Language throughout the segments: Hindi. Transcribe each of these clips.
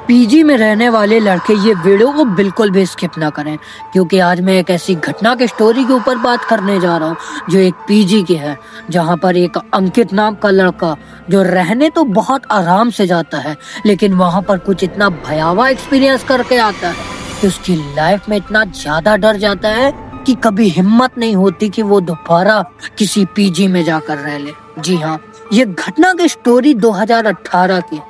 पीजी में रहने वाले लड़के ये वीडियो को बिल्कुल भी स्किप ना करें, क्योंकि आज मैं एक ऐसी घटना की स्टोरी के ऊपर बात करने जा रहा हूँ जो एक पीजी की है, जहाँ पर एक अंकित नाम का लड़का जो रहने तो बहुत आराम से जाता है, लेकिन वहाँ पर कुछ इतना भयावह एक्सपीरियंस करके आता है कि उसकी लाइफ में इतना ज्यादा डर जाता है कि कभी हिम्मत नहीं होती कि वो दोबारा किसी पीजी में जाकर रह ले। जी हाँ, ये घटना की स्टोरी 2018 की,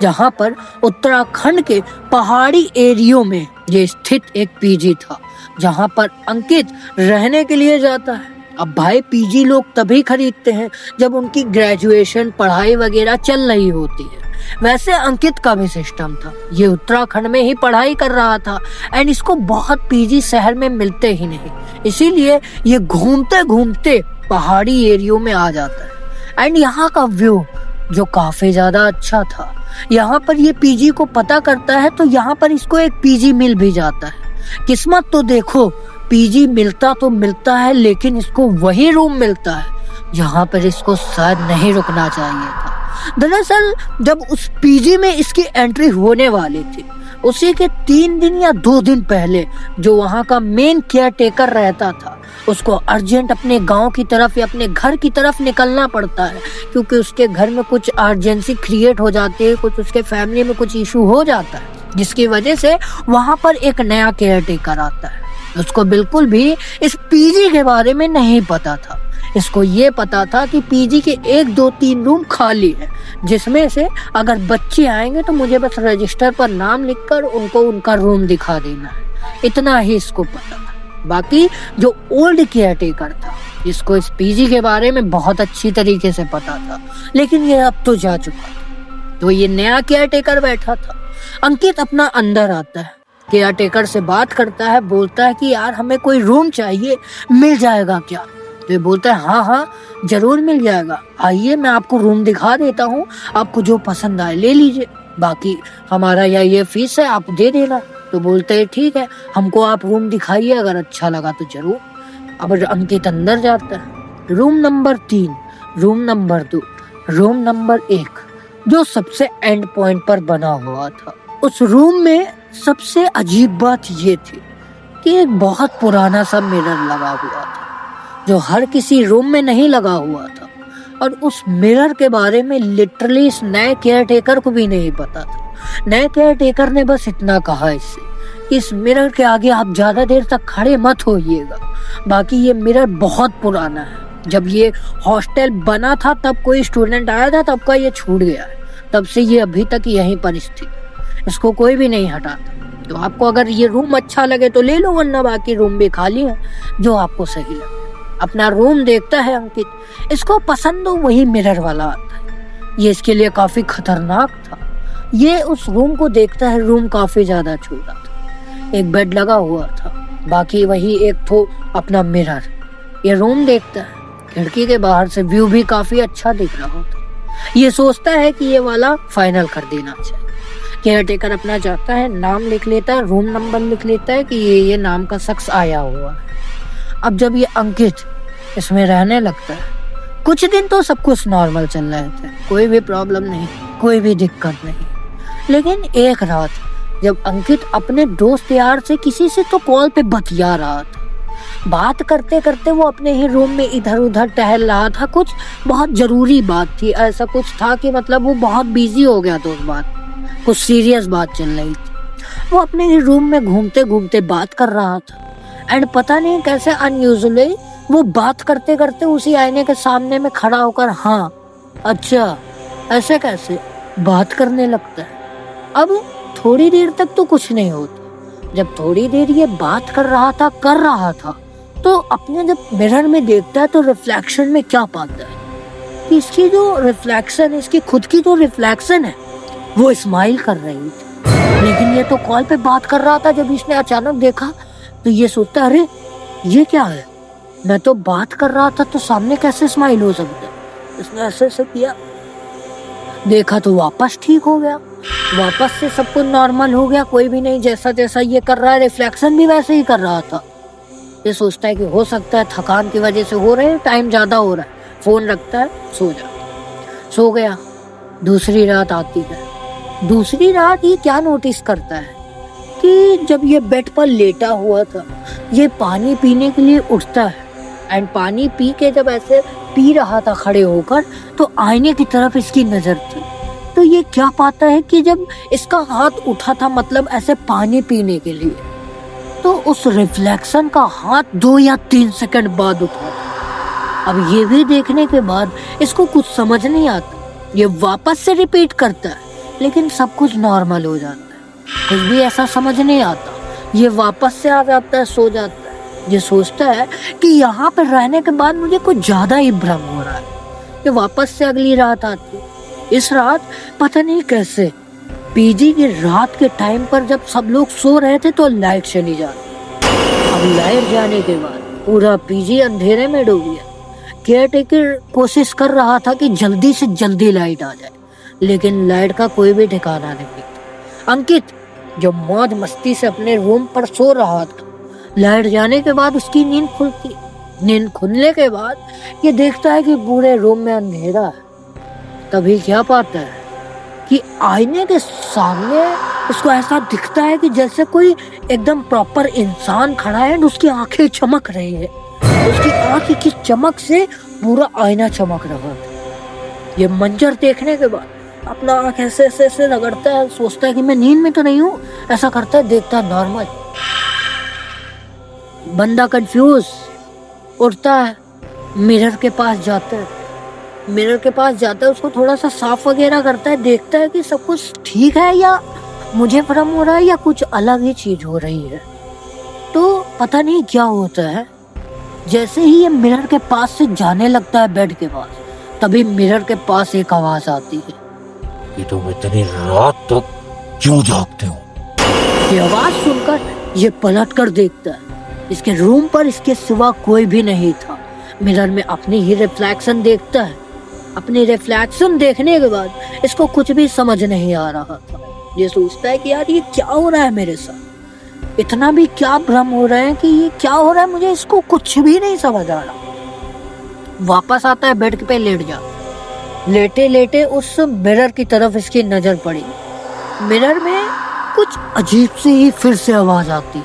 जहाँ पर उत्तराखंड के पहाड़ी एरियो में ये स्थित एक पीजी था, जहाँ पर अंकित रहने के लिए जाता है। अब भाई, पीजी लोग तभी खरीदते हैं जब उनकी ग्रेजुएशन पढ़ाई वगैरह चल रही होती है। वैसे अंकित का भी सिस्टम था, ये उत्तराखंड में ही पढ़ाई कर रहा था एंड इसको बहुत पीजी शहर में मिलते ही नहीं, इसीलिए ये घूमते घूमते पहाड़ी एरियो में आ जाता है। एंड यहाँ का व्यू जो काफी ज्यादा अच्छा था, यहाँ पर ये पीजी को पता करता है तो यहाँ पर इसको एक पीजी मिल भी जाता है। किस्मत तो देखो, पीजी मिलता तो मिलता है, लेकिन इसको वही रूम मिलता है जहाँ पर इसको शायद नहीं रुकना चाहिए था। दरअसल जब उस पीजी में इसकी एंट्री होने वाली थी, उसी के 3 दिन या 2 दिन पहले जो वहाँ का मेन केयर टेकर रहता था, उसको अर्जेंट अपने गांव की तरफ या अपने घर की तरफ निकलना पड़ता है, क्योंकि उसके घर में कुछ अर्जेंसी क्रिएट हो जाती है, कुछ उसके फैमिली में कुछ इशू हो जाता है, जिसकी वजह से वहां पर एक नया केयर टेकर आता है। उसको बिल्कुल भी इस पीजी के बारे में नहीं पता था। इसको ये पता था कि पीजी के 1, 2, 3 रूम खाली है, जिसमें से अगर बच्चे आएंगे तो मुझे बस रजिस्टर पर नाम लिखकर उनको उनका रूम दिखा देना है, इतना ही इसको पता था। बाकी जो ओल्ड केयर टेकर था, जिसको इस पीजी के बारे में बहुत अच्छी तरीके से पता था, लेकिन ये अब तो जा चुका था, तो ये नया केयर टेकर बैठा था। अंकित अपना अंदर आता है, केयर टेकर से बात करता है, बोलता है कि यार हमें कोई रूम चाहिए, मिल जाएगा क्या? तो ये बोलता है हाँ हाँ जरूर मिल जाएगा, आइए मैं आपको रूम दिखा देता हूँ, आपको जो पसंद आए ले लीजिए, बाकी हमारा ये फीस है, आप दे देना। तो बोलते हैं ठीक है, हमको आप रूम दिखाइए, अगर अच्छा लगा तो जरूर। अब अंकित अंदर जाता है। Room number 3, room number 2, room number 1 जो सबसे एंड पॉइंट पर बना हुआ था। उस रूम में सबसे अजीब बात ये थी कि एक बहुत पुराना सा मिरर लगा हुआ था, जो हर किसी रूम में नहीं लगा हुआ था, और उस मिरर के बारे में लिटरली इस नए केयर टेकर को भी नहीं पता था। नए केयर टेकर ने बस इतना कहा इससे, इस मिरर के आगे आप ज्यादा देर तक खड़े मत होइएगा, बाकी ये मिरर बहुत पुराना है, जब ये हॉस्टल बना था तब कोई स्टूडेंट आया था, तब का ये छूट गया है, तब से ये अभी तक यहीं पर स्थित, इसको कोई भी नहीं हटाता। तो आपको अगर ये रूम अच्छा लगे तो ले लो, वरना बाकी रूम भी खाली है, जो आपको सही लगे। अपना रूम देखता है अंकित, इसको पसंद हो वही मिरर वाला आता है। ये इसके लिए काफी खतरनाक था। ये उस रूम को देखता है, रूम काफी ज्यादा छोटा था, एक बेड लगा हुआ था, बाकी वही एक तो अपना मिरर। ये रूम देखता है, खिड़की के बाहर से व्यू भी काफी अच्छा दिख रहा था। ये सोचता है कि ये वाला फाइनल कर देना चाहिए। केयर टेकर अपना जाता है, नाम लिख लेता है, रूम नंबर लिख लेता है कि ये नाम का शख्स आया हुआ है। अब जब ये अंकित इसमें रहने लगता है, कुछ दिन तो सब कुछ नॉर्मल चल रहे थे, कोई भी प्रॉब्लम नहीं, कोई भी दिक्कत नहीं, लेकिन एक रात जब अंकित अपने दोस्त यार से किसी से तो कॉल पे बतिया रहा था, बात करते करते वो अपने ही रूम में इधर उधर टहल रहा था, कुछ बहुत जरूरी बात थी, ऐसा कुछ था कि मतलब वो बहुत बिजी हो गया था उस बात, कुछ सीरियस बात चल रही थी। वो अपने ही रूम में घूमते घूमते बात कर रहा था, एंड पता नहीं कैसे अनयूजुअली वो बात करते करते उसी आईने के सामने में खड़ा होकर हाँ अच्छा ऐसे कैसे बात करने लगता है। अब थोड़ी देर तक तो कुछ नहीं होता, जब थोड़ी देर ये बात कर रहा था तो अपने जब मिरर में देखता है तो रिफ्लेक्शन में क्या पाता है कि इसकी जो रिफ्लेक्शन, इसकी खुद की जो रिफ्लेक्शन है वो स्माइल कर रही थी, लेकिन ये तो कॉल पे बात कर रहा था। जब इसने अचानक देखा तो ये सोचता अरे ये क्या है, मैं तो बात कर रहा था तो सामने कैसे स्माइल हो सकता है। इसने ऐसे किया, देखा तो वापस ठीक हो गया, वापस से सब कुछ नॉर्मल हो गया, कोई भी नहीं, जैसा जैसा ये कर रहा है रिफ्लेक्शन भी वैसे ही कर रहा था। ये सोचता है कि हो सकता है थकान की वजह से हो रहे हैं, टाइम ज्यादा हो रहा है, फोन रखता है, सो गया। दूसरी रात आती है, दूसरी रात ये क्या नोटिस करता है कि जब ये बेड पर लेटा हुआ था, ये पानी पीने के लिए उठता है एंड पानी पी के जब ऐसे पी रहा था खड़े होकर, तो आईने की तरफ इसकी नजर थी। तो ये क्या पाता है कि जब इसका हाथ उठा था, मतलब ऐसे पानी पीने के लिए, तो उस रिफ्लेक्शन का हाथ 2 या 3 सेकंड बाद उठा। अब ये भी देखने के बाद इसको कुछ समझ नहीं आता, ये वापस से रिपीट करता है, लेकिन सब कुछ नॉर्मल हो जाता है, कुछ भी ऐसा समझ नहीं आता। ये वापस से आ जाता है, सो जाता है। ये सोचता है कि यहाँ पर रहने के बाद मुझे कुछ ज्यादा ही भ्रम हो रहा है। ये वापस से अगली रात आती है। इस रात पता नहीं कैसे पीजी की रात के टाइम पर जब सब लोग सो रहे थे तो लाइट चली जाती। अब लाइट जाने के बाद पूरा पीजी अंधेरे में डूब गया। केयरटेकर कोशिश कर रहा था कि जल्दी से जल्दी लाइट आ जाए, लेकिन लाइट का कोई भी ठिकाना नहीं था। अंकित जो मौज मस्ती से अपने रूम पर सो रहा था, लाइट जाने के बाद उसकी नींद खुलती। नींद खुलने के बाद ये देखता है कि पूरे रूम में अंधेरा है। तभी क्या पाता है कि आईने के सामने उसको ऐसा दिखता है कि जैसे कोई एकदम प्रॉपर इंसान खड़ा है, उसकी आंखें चमक रही है। उसकी आंख की चमक से पूरा आईना चमक रहा था। ये मंजर देखने के बाद अपना आंख ऐसे ऐसे ऐसे रगड़ता है, सोचता है कि मैं नींद में तो नहीं हूँ। ऐसा करता है, देखता है नॉर्मल। बंदा कंफ्यूज उठता है, मिरर के पास जाता है। मिरर के पास जाता है, उसको थोड़ा सा साफ वगैरह करता है, देखता है कि सब कुछ ठीक है या मुझे भ्रम हो रहा है या कुछ अलग ही चीज हो रही है। तो पता नहीं क्या होता है। जैसे ही ये मिरर के पास से जाने लगता है बेड के पास, तभी मिरर के पास एक आवाज आती है, ये तुम इतनी रात तक क्यों जागते हो? ये आवाज सुनकर ये पलट कर देखता है। इसके रूम पर इसके सिवा कोई भी नहीं था। मिरर में अपनी ही रिफ्लेक्शन देखता है। अपनी रिफ्लेक्शन देखने के बाद इसको कुछ भी समझ नहीं आ रहा था। ये सोचता है कि यार ये क्या हो रहा है मेरे साथ, इतना भी क्या भ्रम हो रहा है कि ये क्या हो रहा है, मुझे इसको कुछ भी नहीं समझ आ रहा। वापस आता है, बेड पे लेट जा। लेटे लेटे उस मिरर की तरफ इसकी नजर पड़ी। मिरर में कुछ अजीब सी ही फिर से आवाज आती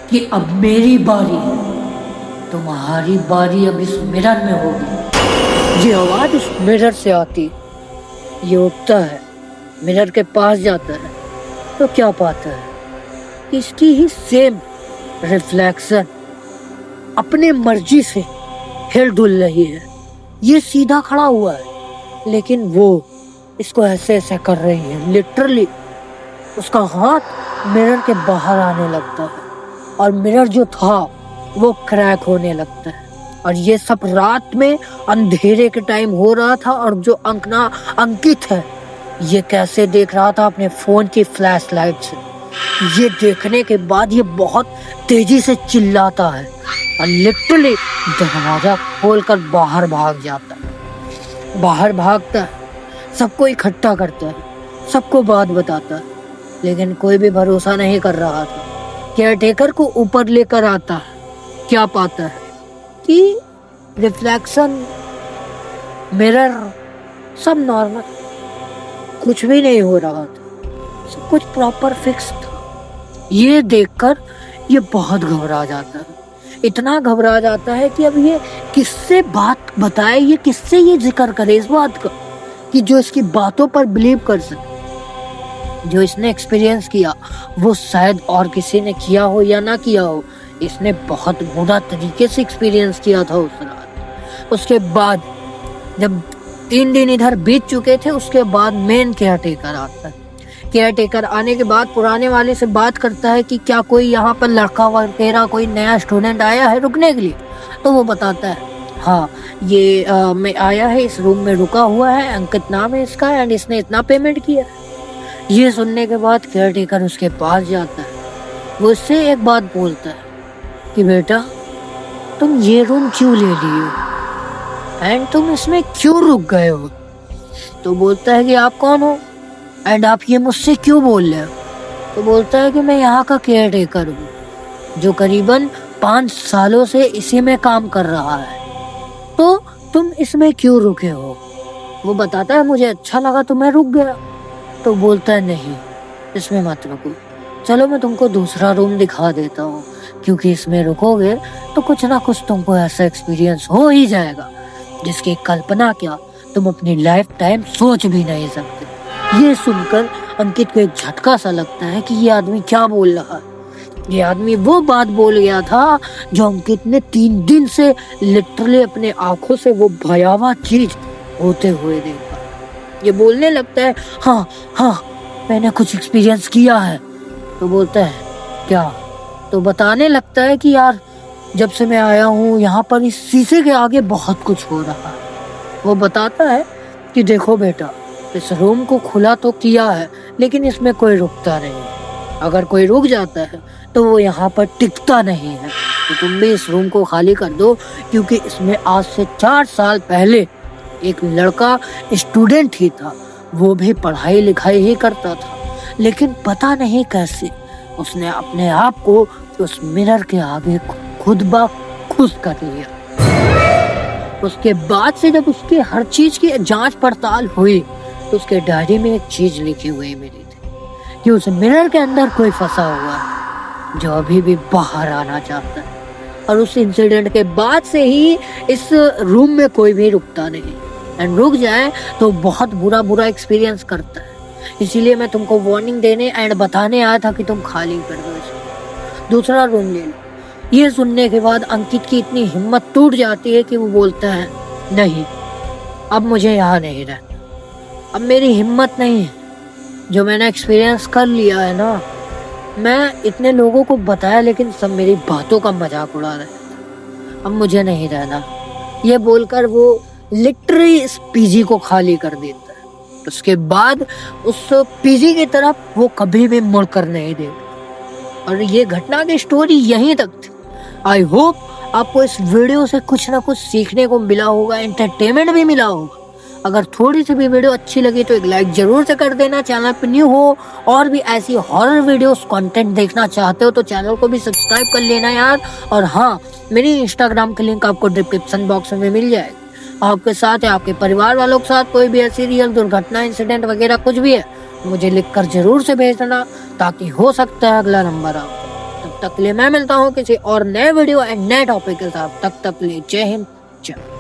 कि अब मेरी बारी है, तुम्हारी बारी अब इस मिरर में होगी। ये आवाज इस मिरर से आती। ये उठता है, मिरर के पास जाता है, तो क्या पाता है कि इसकी ही सेम रिफ्लेक्शन अपने मर्जी से हिल डुल रही है। ये सीधा खड़ा हुआ है, लेकिन वो इसको ऐसे ऐसे कर रही है। लिटरली उसका हाथ मिरर के बाहर आने लगता है और मिरर जो था वो क्रैक होने लगता है। और ये सब रात में अंधेरे के टाइम हो रहा था। और जो अंकित है, ये कैसे देख रहा था अपने फोन की फ्लैश लाइट से। ये देखने के बाद ये बहुत तेजी से चिल्लाता है और लिटरली दरवाजा खोलकर बाहर भाग जाता है। बाहर भागता है, सबको इकट्ठा करता है, सबको बात बताता है, लेकिन कोई भी भरोसा नहीं कर रहा था। केयरटेकर को ऊपर लेकर आता है। क्या पाता है कि रिफ्लेक्शन, मिरर सब नॉर्मल, कुछ भी नहीं हो रहा था, सब कुछ प्रॉपर फिक्स था। ये देखकर ये बहुत घबरा जाता है। इतना घबरा जाता है कि अब ये किससे बात बताए, ये किससे ये जिक्र करे इस बात का कि जो इसकी बातों पर बिलीव कर सके। जो इसने एक्सपीरियंस किया वो शायद और किसी ने किया हो या ना किया हो, इसने बहुत बुरा तरीके से एक्सपीरियंस किया था उस रात। उसके बाद जब 3 दिन इधर बीत चुके थे, उसके बाद मेन केयरटेकर आता है। केयरटेकर आने के बाद पुराने वाले से बात करता है कि क्या कोई यहाँ पर लड़का वगैरह कोई नया स्टूडेंट आया है रुकने के लिए। तो वो बताता है, हाँ ये मैं आया है, इस रूम में रुका हुआ है, अंकित नाम है इसका, एंड इसने इतना पेमेंट किया। ये सुनने के बाद केयरटेकर उसके पास जाता है। वो उससे एक बात बोलता है कि बेटा तुम ये रूम क्यों ले लिए हो एंड तुम इसमें क्यों रुक गए हो। तो बोलता है कि आप कौन हो एंड आप ये मुझसे क्यों बोल रहे हो। तो बोलता है कि मैं यहाँ का केयरटेकर हूँ जो करीबन 5 सालों से इसी में काम कर रहा है, तो तुम इसमें क्यों रुके हो। वो बताता है मुझे अच्छा लगा तो मैं रुक गया। तो बोलता है नहीं, इसमें मत रुको, चलो मैं तुमको दूसरा रूम दिखा देता हूँ, क्योंकि इसमें रुकोगे तो कुछ ना कुछ तुमको ऐसा एक्सपीरियंस हो ही जाएगा जिसकी कल्पना क्या तुम अपनी लाइफ टाइम सोच भी नहीं सकते। ये सुनकर अंकित को एक झटका सा लगता है कि ये आदमी क्या बोल रहा है। ये आदमी वो बात बोल गया था जो अंकित ने 3 दिन से लिटरली अपने आंखों से वो भयावह चीज होते हुए देखा। ये बोलने लगता है हाँ हाँ मैंने कुछ एक्सपीरियंस किया है। तो बोलता है क्या? तो बताने लगता है कि यार जब से मैं आया हूँ यहाँ पर इस शीशे के आगे बहुत कुछ हो रहा है। वो बताता है कि देखो बेटा, इस रूम को खुला तो किया है लेकिन इसमें कोई रुकता नहीं है। अगर कोई रुक जाता है तो वो यहाँ पर टिकता नहीं है। तो तुम भी इस रूम को खाली कर दो, क्योंकि इसमें आज से 4 साल पहले एक लड़का स्टूडेंट ही था। वो भी पढ़ाई लिखाई ही करता था, लेकिन पता नहीं कैसे उसने अपने आप को उस मिरर के आगे खुद ब खुद कर लिया। उसके बाद से जब उसके हर चीज की जांच पड़ताल हुई तो उसके डायरी में एक चीज लिखी हुई मिली थी कि उस मिरर के अंदर कोई फंसा हुआ है जो अभी भी बाहर आना चाहता है। और उस इंसिडेंट के बाद से ही इस रूम में कोई भी रुकता नहीं, एंड रुक जाए तो बहुत बुरा एक्सपीरियंस करता है। इसीलिए मैं तुमको वार्निंग देने एंड बताने आया था कि तुम खाली कर दो इसको, दूसरा रूम ले लो। ये सुनने के बाद अंकित की इतनी हिम्मत टूट जाती है कि वो बोलता है नहीं, अब मुझे यहाँ नहीं रहना, अब मेरी हिम्मत नहीं है। जो मैंने एक्सपीरियंस कर लिया है ना, मैं इतने लोगों को बताया लेकिन सब मेरी बातों का मजाक उड़ा रहे थे, अब मुझे नहीं रहना। ये बोलकर वो लिटरली इस पीजी को खाली कर देता है। उसके बाद उस पीजी की तरफ वो कभी भी मुड़ कर नहीं देखता। और ये घटना की स्टोरी यहीं तक थी। आई होप आपको इस वीडियो से कुछ ना कुछ सीखने को मिला होगा, एंटरटेनमेंट भी मिला होगा। अगर थोड़ी सी भी वीडियो अच्छी लगी तो एक लाइक जरूर से कर देना। चैनल पर न्यू हो और भी ऐसी हॉरर वीडियोस कंटेंट देखना चाहते हो तो चैनल को भी सब्सक्राइब कर लेना यार। और हाँ, मेरी इंस्टाग्राम की लिंक आपको डिस्क्रिप्शन बॉक्स में मिल जाएगी। आपके साथ या आपके परिवार वालों के साथ कोई भी ऐसी रियल दुर्घटना, इंसिडेंट वगैरह कुछ भी है, मुझे लिखकर जरूर से भेजना, ताकि हो सकता है अगला नंबर आओ। तब तक के लिए मैं मिलता हूँ किसी और नए वीडियो एंड नए टॉपिक के साथ। तब तक के लिए जय हिंद, जय